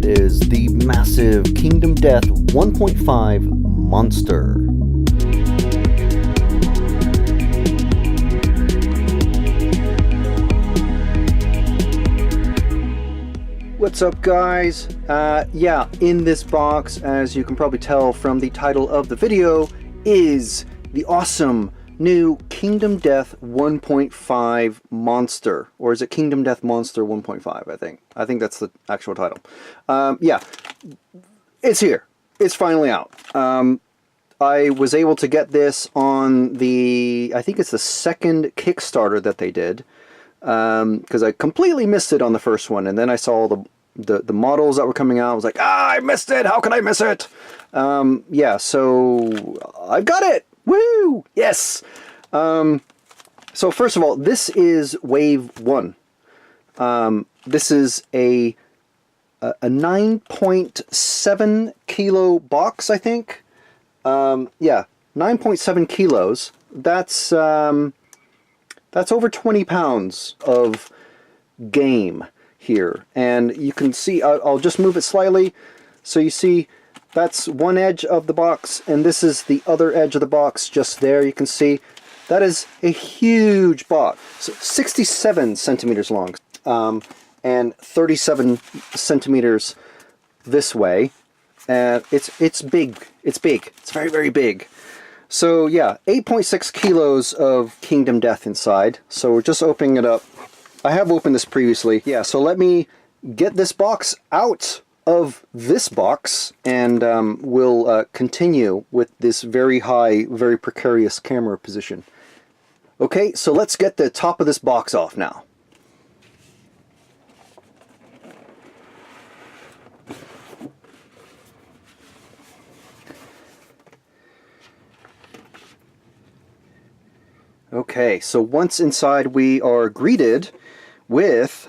it is, the massive Kingdom Death 1.5 monster. What's up, guys? Yeah, in this box, as you can probably tell from the title of the video, is the awesome new Kingdom Death 1.5 monster. Or is it Kingdom Death Monster 1.5, I think. I think that's the actual title. Yeah, it's here. It's finally out. I was able to get this on the, I think it's the second Kickstarter that they did. Because I completely missed it on the first one, and then I saw the models that were coming out. I was like, I missed it! How can I miss it? Yeah, so I've got it! Woo! Yes! So first of all, this is Wave 1. This is a 9.7 kilo box, I think. Yeah, 9.7 kilos. That's over 20 pounds of game here. And you can see, I'll just move it slightly. So you see, that's one edge of the box, and this is the other edge of the box just there. You can see that is a huge box. So 67 centimeters long, and 37 centimeters this way. And it's big. It's big. It's very, very big. So yeah, 8.6 kilos of Kingdom Death inside. So we're just opening it up. I have opened this previously. Yeah, so let me get this box out of this box, and we'll continue with this very high, very precarious camera position. Okay, so let's get the top of this box off now. Okay, so once inside, we are greeted with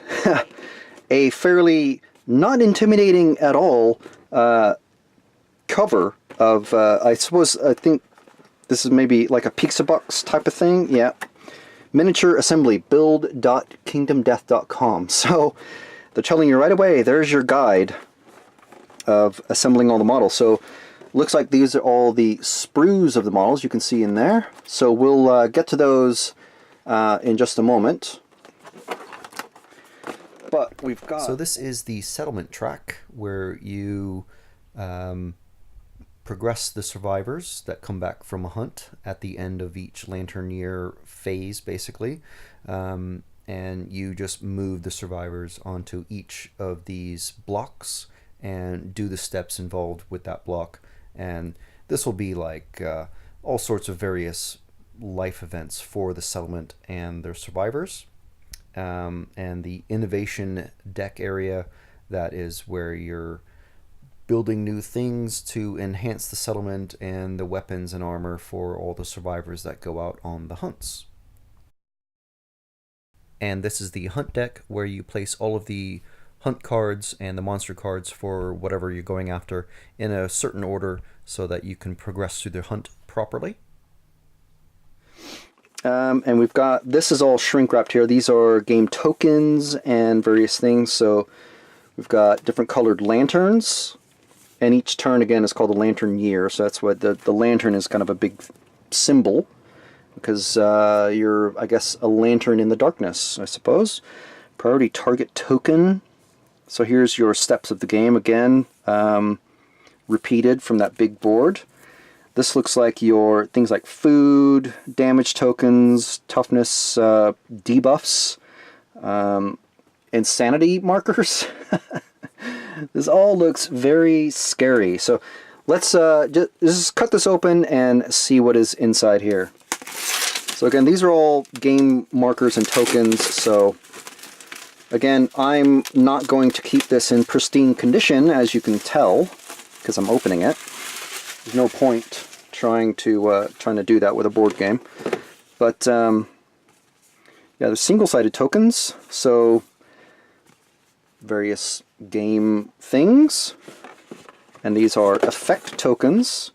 a fairly not intimidating at all cover of, I think this is maybe like a pizza box type of thing. Yeah, miniature assembly, build.kingdomdeath.com. So they're telling you right away, there's your guide of assembling all the models. So looks like these are all the sprues of the models you can see in there. So we'll get to those in just a moment. But we've got... So this is the settlement track where you progress the survivors that come back from a hunt at the end of each Lantern Year phase, basically. And you just move the survivors onto each of these blocks and do the steps involved with that block. And this will be like all sorts of various life events for the settlement and their survivors. And the innovation deck area, that is where you're building new things to enhance the settlement and the weapons and armor for all the survivors that go out on the hunts. And this is the hunt deck, where you place all of the hunt cards and the monster cards for whatever you're going after in a certain order so that you can progress through the hunt properly. And we've got, this is all shrink wrapped here. These are game tokens and various things. So we've got different colored lanterns, and each turn again is called a Lantern Year. So that's what the lantern is, kind of a big symbol, because you're, I guess, a lantern in the darkness, I suppose. Priority target token. So here's your steps of the game again, repeated from that big board. This looks like your things like food, damage tokens, toughness debuffs, insanity markers. This all looks very scary. So let's just cut this open and see what is inside here. So again, these are all game markers and tokens. So again, I'm not going to keep this in pristine condition, as you can tell, because I'm opening it. There's no point trying to do that with a board game. But yeah, there's single-sided tokens, so various game things. And these are effect tokens,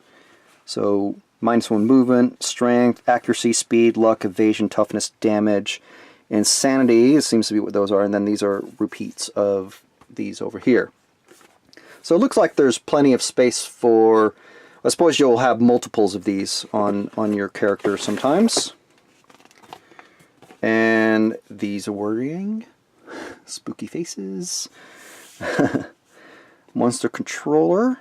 so -1 movement, strength, accuracy, speed, luck, evasion, toughness, damage, insanity. It seems to be what those are. And then these are repeats of these over here. So it looks like there's plenty of space for, I suppose you'll have multiples of these on your character sometimes. And these are worrying. Spooky faces. Monster controller.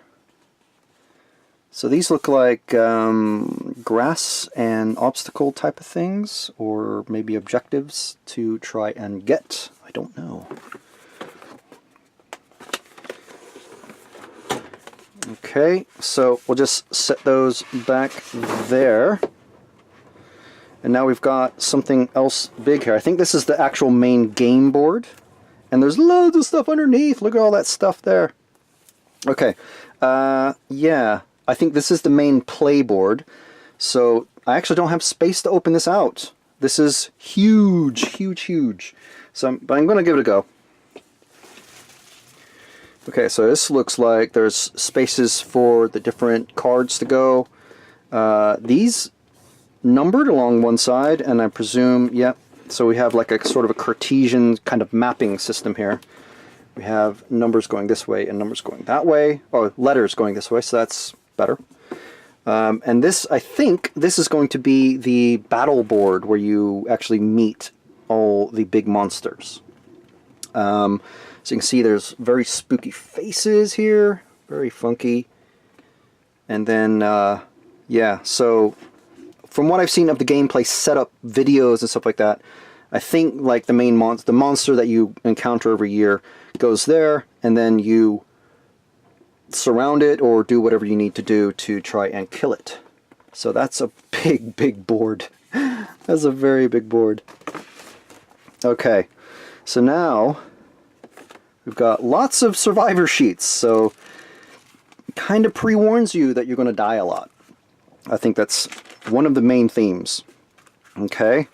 So these look like grass and obstacle type of things, or maybe objectives to try and get. I don't know. Okay, so we'll just set those back there. And now we've got something else big here. I think this is the actual main game board. And there's loads of stuff underneath. Look at all that stuff there. Okay, yeah. I think this is the main play board, so I actually don't have space to open this out. This is huge, huge, huge. So, but I'm going to give it a go. Okay, so this looks like there's spaces for the different cards to go. These numbered along one side, and I presume, yeah, so we have like a sort of a Cartesian kind of mapping system here. We have numbers going this way and numbers going that way, or letters going this way, so that's better. And this, I think, this is going to be the battle board where you actually meet all the big monsters. So you can see there's very spooky faces here, very funky. And then, yeah, so from what I've seen of the gameplay setup videos and stuff like that, I think like the main the monster that you encounter every year goes there, and then you surround it or do whatever you need to do to try and kill it. So that's a big, big board. That's a very big board. Okay, so now we've got lots of survivor sheets, so it kind of pre-warns you that you're going to die a lot. I think that's one of the main themes. Okay.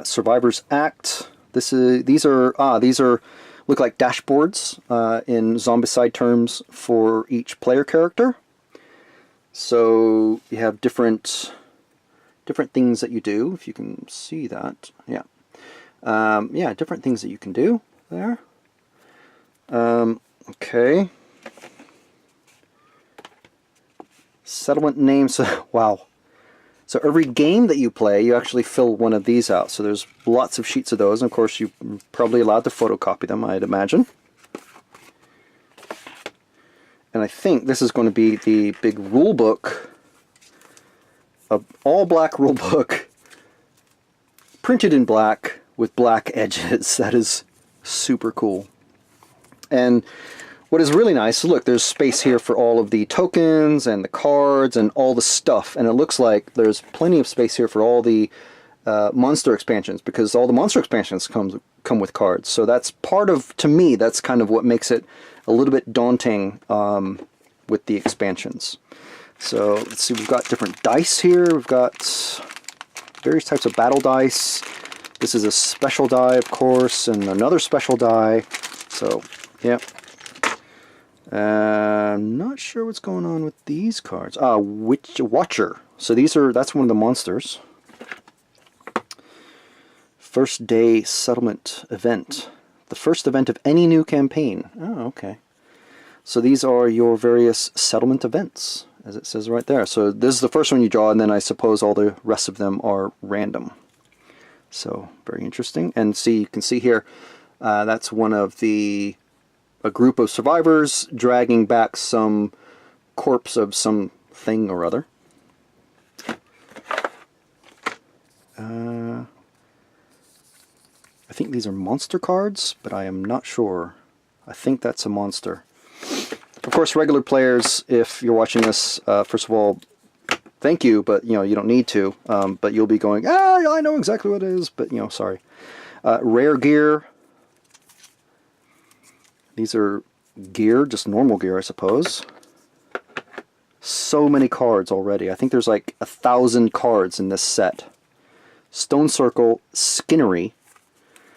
Survivor's Act. These are look like dashboards in Zombicide terms for each player character. So you have different things that you do, if you can see that. Yeah, yeah, different things that you can do there. Okay. Settlement names. Wow. So every game that you play, you actually fill one of these out. So there's lots of sheets of those. And of course, you're probably allowed to photocopy them, I'd imagine. And I think this is going to be the big rule book, an all-black rule book, printed in black with black edges. That is super cool. And what is really nice, look, there's space here for all of the tokens and the cards and all the stuff. And it looks like there's plenty of space here for all the monster expansions, because all the monster expansions come with cards. So that's part of, to me, that's kind of what makes it a little bit daunting with the expansions. So let's see, we've got different dice here. We've got various types of battle dice. This is a special die, of course, and another special die. So, yeah. I'm not sure what's going on with these cards. Watcher. So that's one of the monsters. First day settlement event. The first event of any new campaign. Oh, okay. So these are your various settlement events, as it says right there. So this is the first one you draw, and then I suppose all the rest of them are random. So very interesting. And see, you can see here, that's one of a group of survivors dragging back some corpse of some thing or other. I think these are monster cards, but I am not sure. I think that's a monster. Of course, regular players, if you're watching this, first of all, thank you, but you don't need to. But you'll be going, I know exactly what it is, but sorry. Rare gear. These are gear, just normal gear, I suppose. So many cards already. I think there's like 1,000 cards in this set. Stone Circle, Skinnery.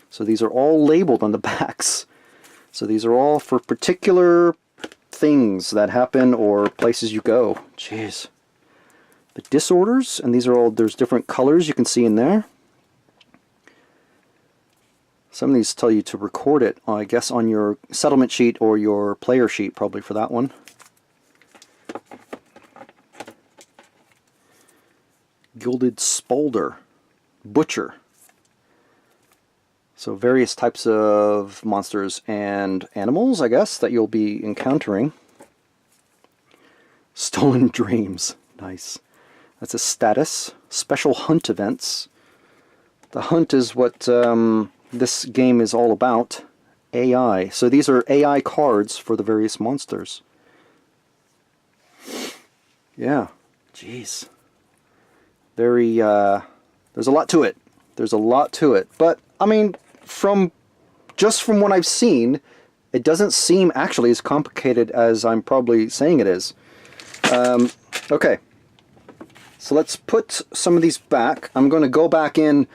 So these are all labeled on the backs. So these are all for particular things that happen or places you go. Jeez. The disorders, and these are all, there's different colors you can see in there. Some of these tell you to record it, I guess, on your settlement sheet or your player sheet, probably for that one. Gilded Spolder. Butcher. So various types of monsters and animals, I guess, that you'll be encountering. Stolen Dreams. Nice. That's a status. Special hunt events. The hunt is what this game is all about. AI. So these are AI cards for the various monsters. Yeah. Jeez. Very, there's a lot to it. There's a lot to it. But, I mean, just from what I've seen, it doesn't seem actually as complicated as I'm probably saying it is. Okay. So let's put some of these back. I'm going to go back in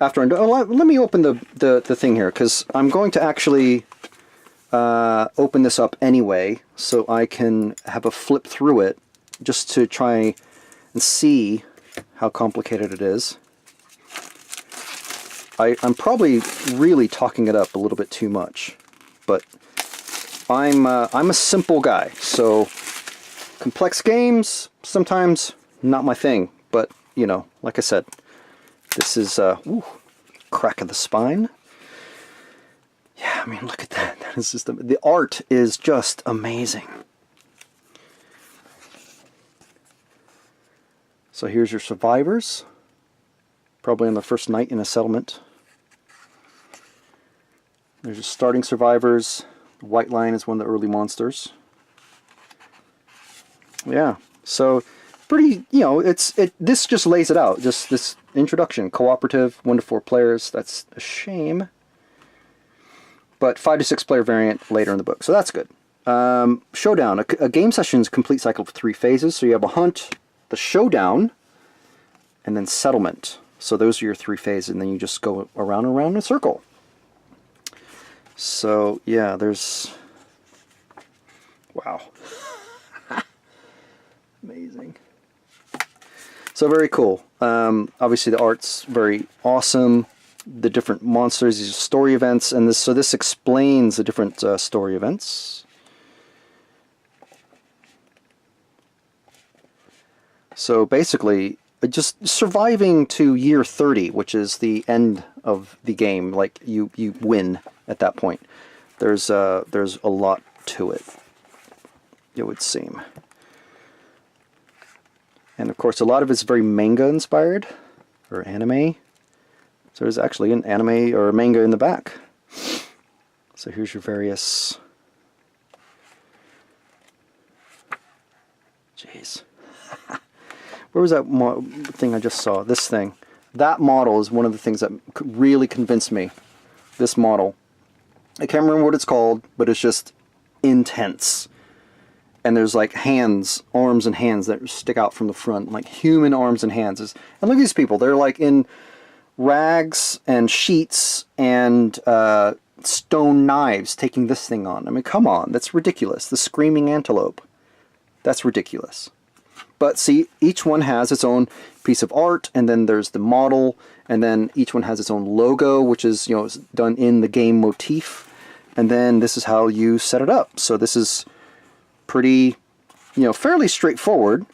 after I'm done. Oh, let me open the thing here, because I'm going to actually open this up anyway, so I can have a flip through it, just to try and see how complicated it is. I'm probably really talking it up a little bit too much, but I'm a simple guy, so complex games sometimes not my thing. But you know, like I said, this is crack of the spine. Yeah, I mean, look at that. That is just the art is just amazing. So here's your survivors, probably on the first night in a settlement. There's your starting survivors. The white line is one of the early monsters. Yeah, so pretty, you know, this just lays it out. Just this introduction, cooperative, 1 to 4 players. That's a shame. But 5 to 6 player variant later in the book, so that's good. Showdown, a game session's complete cycle of 3 phases. So you have a hunt, the showdown, and then settlement. So those are your 3 phases, and then you just go around and around in a circle. So yeah, there's, wow. Amazing. So very cool. Obviously the art's very awesome. The different monsters, these are story events, and this explains the different story events. So basically, just surviving to year 30, which is the end of the game, like you win at that point. There's a lot to it, it would seem. And of course, a lot of it's very manga inspired, or anime. So there's actually an anime or a manga in the back. So here's your various... Jeez. Where was that thing I just saw? This thing. That model is one of the things that really convinced me. This model. I can't remember what it's called, but it's just intense. And there's like hands, arms and hands that stick out from the front, like human arms and hands. And look at these people. They're like in rags and sheets and stone knives taking this thing on. I mean, come on. That's ridiculous. The screaming antelope. That's ridiculous. But see, each one has its own piece of art, and then there's the model, and then each one has its own logo, which is, you know, done in the game motif. And then this is how you set it up. So this is pretty, you know, fairly straightforward.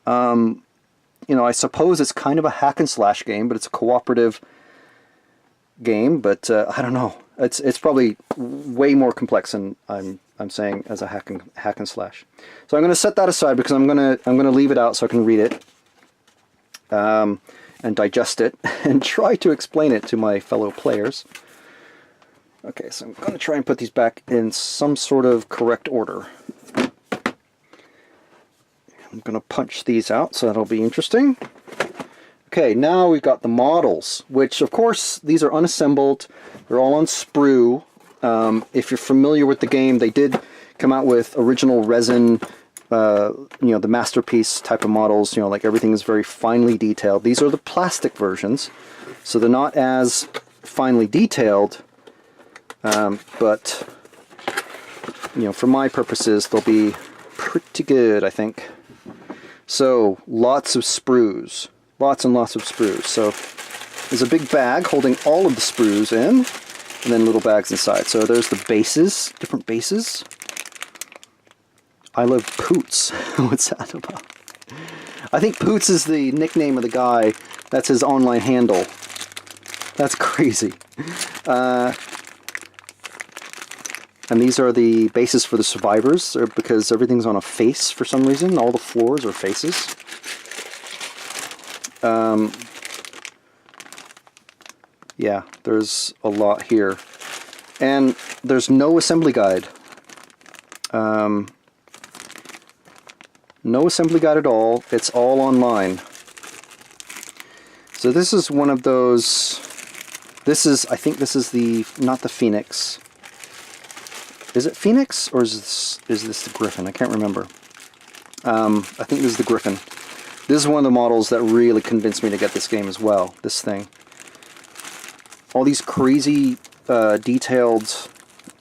You know, I suppose it's kind of a hack and slash game, but it's a cooperative game. But I don't know. It's probably way more complex than I'm saying as a hack and slash. So I'm going to set that aside because I'm going to leave it out so I can read it and digest it and try to explain it to my fellow players. Okay, so I'm going to try and put these back in some sort of correct order. I'm going to punch these out, so that'll be interesting. Okay, now we've got the models, which of course these are unassembled. They're all on sprue. If you're familiar with the game, they did come out with original resin, you know, the masterpiece type of models. You know, like everything is very finely detailed. These are the plastic versions, so they're not as finely detailed, but you know, for my purposes, they'll be pretty good, I think. So lots of sprues, lots and lots of sprues. So there's a big bag holding all of the sprues in. and then little bags inside. So there's the bases, different bases. I love Poots. What's that about? I think Poots is the nickname of the guy. That's his online handle. That's crazy. And these are the bases for the survivors, because everything's on a face for some reason. All the floors are faces. Yeah, there's a lot here. And there's no assembly guide. No assembly guide at all. It's all online. So this is one of those... I think this is the... not the Phoenix. Is it Phoenix, or is this the Griffin? I can't remember. I think this is the Griffin. This is one of the models that really convinced me to get this game as well, this thing. All these crazy detailed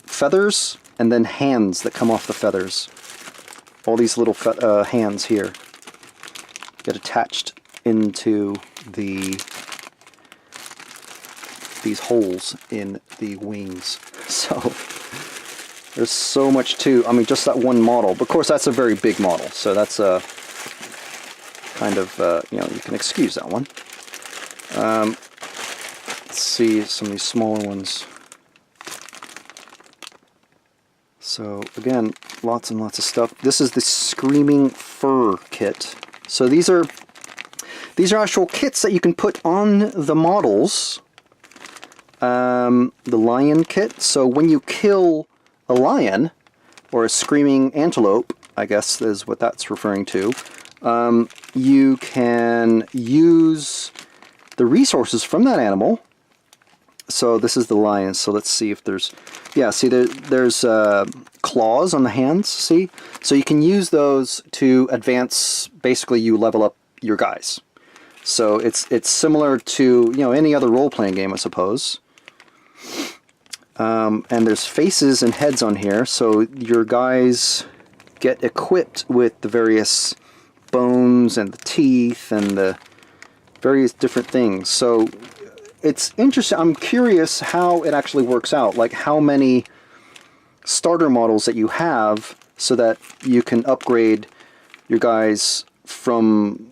feathers, and then hands that come off the feathers. All these little hands here get attached into these holes in the wings. So there's so much to, I mean, just that one model. But of course, that's a very big model, so that's a kind of, you know, you can excuse that one. Let's see some of these smaller ones. So again, lots and lots of stuff. This is the Screaming Fur kit. So these are actual kits that you can put on the models. The lion kit. So when you kill a lion, or a screaming antelope, I guess is what that's referring to, you can use the resources from that animal. So this is the lion, so let's see if there's... Yeah, see there's claws on the hands, see? So you can use those to advance, basically you level up your guys. So it's similar to, you know, any other role-playing game, I suppose. And there's faces and heads on here, so your guys get equipped with the various bones and the teeth and the various different things. So it's interesting. I'm curious how it actually works out, like how many starter models that you have so that you can upgrade your guys from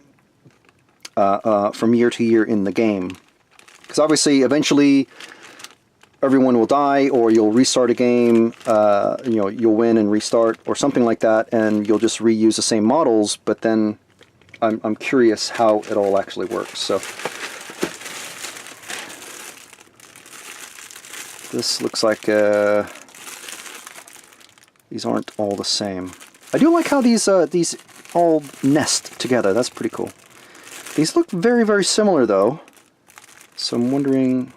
year to year in the game. Because obviously, eventually, everyone will die, or you'll restart a game, you know, you'll win and restart, or something like that, and you'll just reuse the same models, but then I'm curious how it all actually works. So this looks like these aren't all the same. I do like how these all nest together. That's pretty cool. These look very, very similar though. So I'm wondering...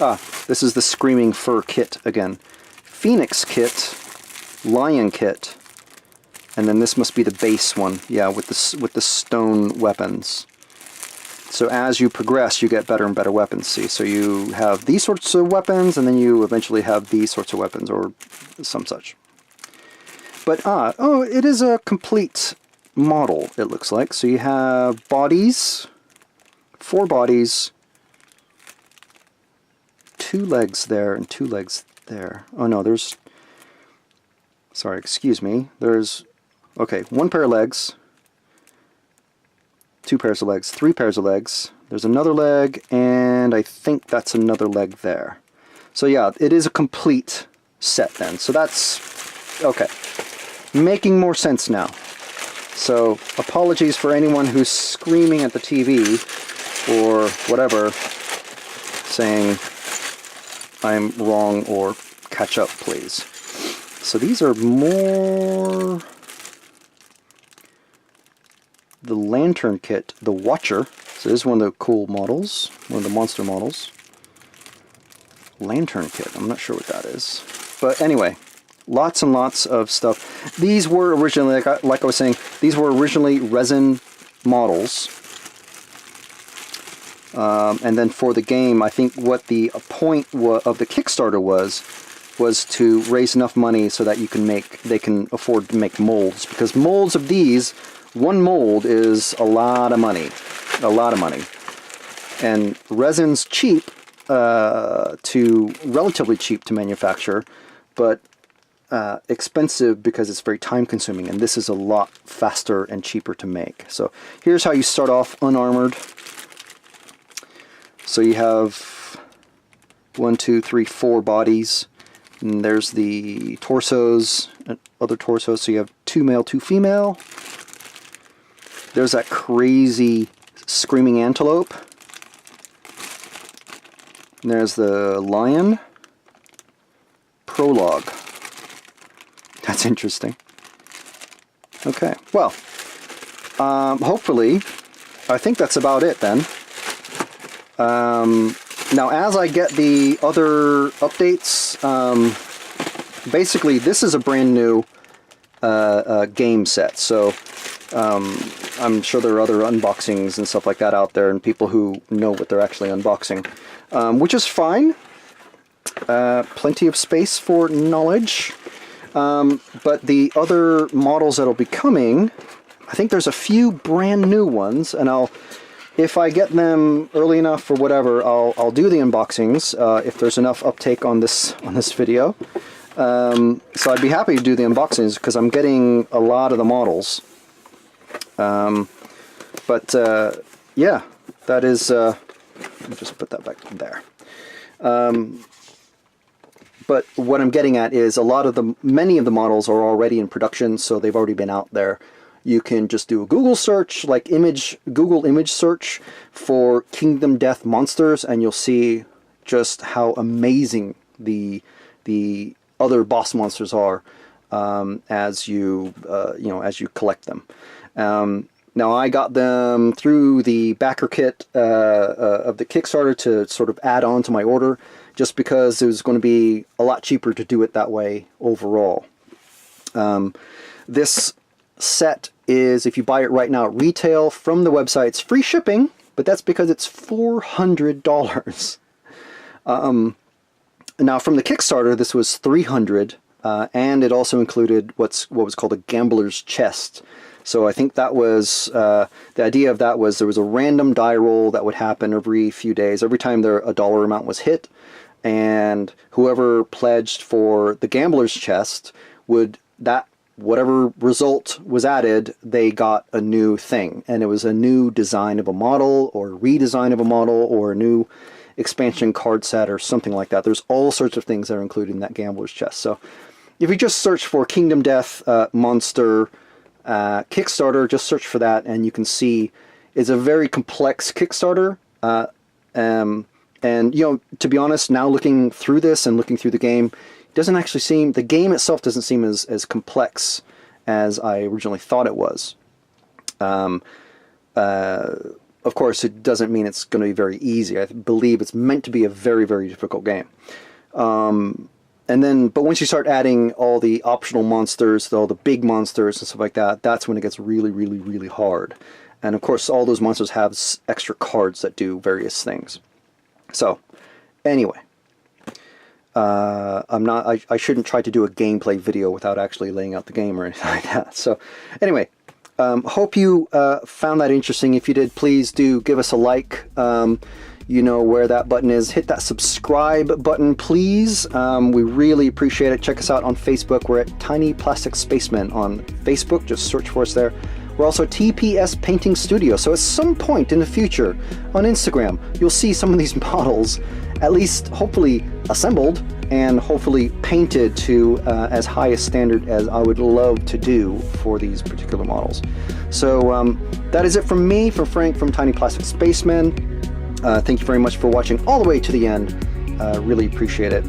Ah, this is the Screaming Fur kit again. Phoenix kit, Lion kit, and then this must be the base one. Yeah, with the stone weapons. So as you progress, you get better and better weapons. See, so you have these sorts of weapons, and then you eventually have these sorts of weapons, or some such. But oh, it is a complete model. It looks like. So you have bodies, 4 bodies. 2 legs there and 2 legs there. Oh no, there's... Sorry, excuse me. There's... Okay, 1 pair of legs. 2 pairs of legs. 3 pairs of legs. There's another leg, and I think that's another leg there. So yeah, it is a complete set then. So that's... Okay. Making more sense now. So, apologies for anyone who's screaming at the TV, or whatever, saying... I'm wrong, or catch up, please. So these are more... The Lantern kit, the Watcher. So this is one of the cool models, one of the monster models. Lantern kit, I'm not sure what that is. But anyway, lots and lots of stuff. These were originally, like I was saying, these were originally resin models. And then for the game, I think what the point of the Kickstarter was to raise enough money so that they can afford to make molds, because molds of these, one mold is a lot of money, and resin's cheap, to relatively cheap to manufacture, but expensive because it's very time consuming, and this is a lot faster and cheaper to make. So here's how you start off unarmored. So you have 1, 2, 3, 4 bodies, and there's the torsos, other torsos, so you have 2 male, 2 female. There's that crazy screaming antelope. And there's the lion. Prologue. That's interesting. Okay, well, hopefully, I think that's about it then. Now, as I get the other updates, basically this is a brand new game set, so I'm sure there are other unboxings and stuff like that out there, and people who know what they're actually unboxing, which is fine. Plenty of space for knowledge. But the other models that'll be coming, I think there's a few brand new ones, and if I get them early enough or whatever, I'll do the unboxings if there's enough uptake on this video. So I'd be happy to do the unboxings because I'm getting a lot of the models. Yeah, that is. Let me just put that back there. But what I'm getting at is many of the models are already in production, so they've already been out there. You can just do a Google search, like Google image search for Kingdom Death monsters, and you'll see just how amazing the other boss monsters are as you collect them. Now I got them through the backer kit of the Kickstarter to sort of add on to my order, just because it was going to be a lot cheaper to do it that way overall. This set is, if you buy it right now at retail from the website, it's free shipping, but that's because it's $400. Now from the Kickstarter, this was $300, and it also included what was called a gambler's chest. So I think that was, the idea of that was there was a random die roll that would happen every few days, every time a dollar amount was hit, and whoever pledged for the gambler's chest whatever result was added, they got a new thing, and it was a new design of a model, or redesign of a model, or a new expansion card set, or something like that. There's all sorts of things that are included in that gambler's chest. So if you just search for Kingdom Death Monster Kickstarter, just search for that, and you can see it's a very complex Kickstarter. And to be honest, now looking through this and looking through the game, the game itself doesn't seem as complex as I originally thought it was. Of course, it doesn't mean it's going to be very easy. I believe it's meant to be a very, very difficult game. But once you start adding all the optional monsters, all the big monsters and stuff like that, that's when it gets really, really, really hard. And of course, all those monsters have extra cards that do various things. So, anyway, I shouldn't try to do a gameplay video without actually laying out the game or anything like that. So, anyway, hope you found that interesting. If you did, please do give us a like. You know where that button is. Hit that subscribe button, please. We really appreciate it. Check us out on Facebook. We're at Tiny Plastic Spacemen on Facebook. Just search for us there. We're also TPS Painting Studio. So at some point in the future on Instagram, you'll see some of these models, at least hopefully assembled and hopefully painted to as high a standard as I would love to do for these particular models. So that is it from me, from Frank from Tiny Plastic Spacemen. Thank you very much for watching all the way to the end. Really appreciate it.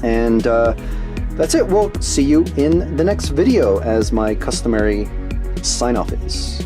And that's it. We'll see you in the next video, as my customary sign-off is.